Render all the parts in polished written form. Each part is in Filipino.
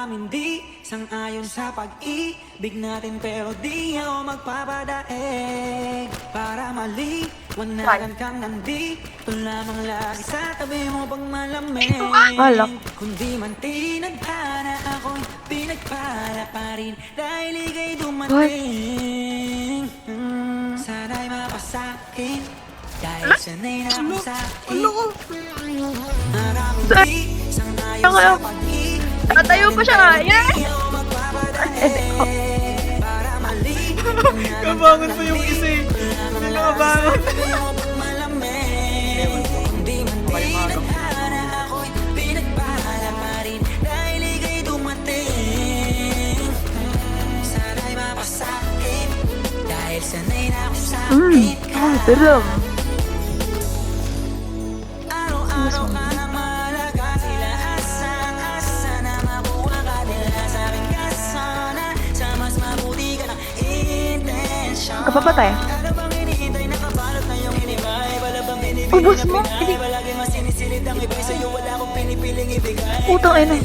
maraming di sang-ayon sa pag-ibig natin, pero di ako magpapadaig para maliwanagan kang nandito lamang lagi sa tabi mo pag malamig. Kundi man tinadhana ako'y pinagpala pa rin dahil ika'y dumating. Sana'y mapasakin dahil sanay na ako sa'kin. Maraming di sang-ayon sa pag-ibig. Nakatayo pa siya nga. Yes! Kabangon pa yung isa eh. Hindi nakabangon. Terem. Kapapatay? Ubus mo? Utang ina.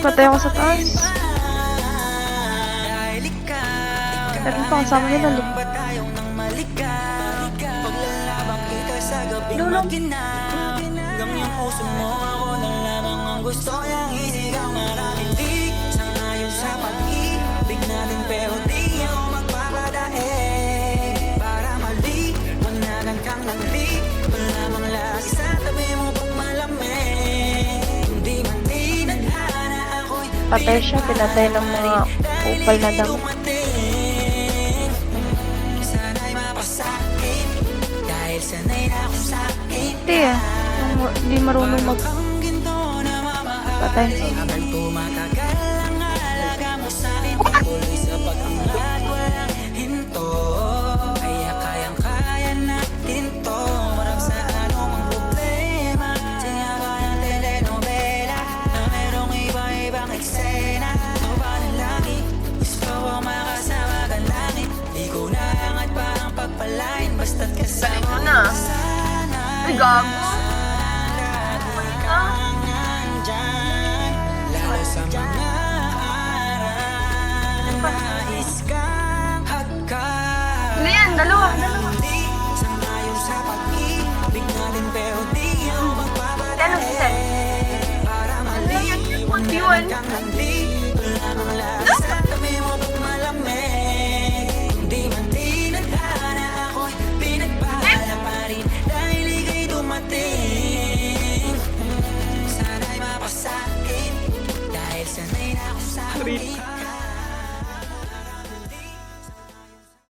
Patay ako sa taas. Lagi pa kasama niya dali. Lulong. Gusto niyang isigaw maraming di sang-ayon sa pag-ibig natin, pero di ako magpapadaig para maliwanagan kang nandito lamang lagi sa tabi mo pag malamig. Hindi man tinadhana ako'y Patay siya, pinatay ng mga upal na damo. sana'y mapasakin dahil sanay na ako sa'kin. Hindi ah. Hindi marunong mag... Patay. Habang tumatagal ang alaga mo sa'kin, tuloy sa pag-angat walang hinto. Kaya kayang-kaya natin to, marap sa anumang problema. Sinaga ng telenovela na merong iba-ibang eksena. O ba ng langit, gusto ko makasama ka langit. Di ko naangat pa ang pagpalain, basta't kasama mo sana. Ay, gago. Sa mga araw nais kang hagkan. Ano yan? Dalawa. Di sang-ayon sa pag-ibig natin, pero di ako magpapadaig para maliwanagan kang nandito lamang lagi sa tabi mo pag malamig. Hindi man tinadhana ako'y pinagpala pa rin dahil ika'y dumating. Sana'y mapasakin dahil sanay na ako sa'kin.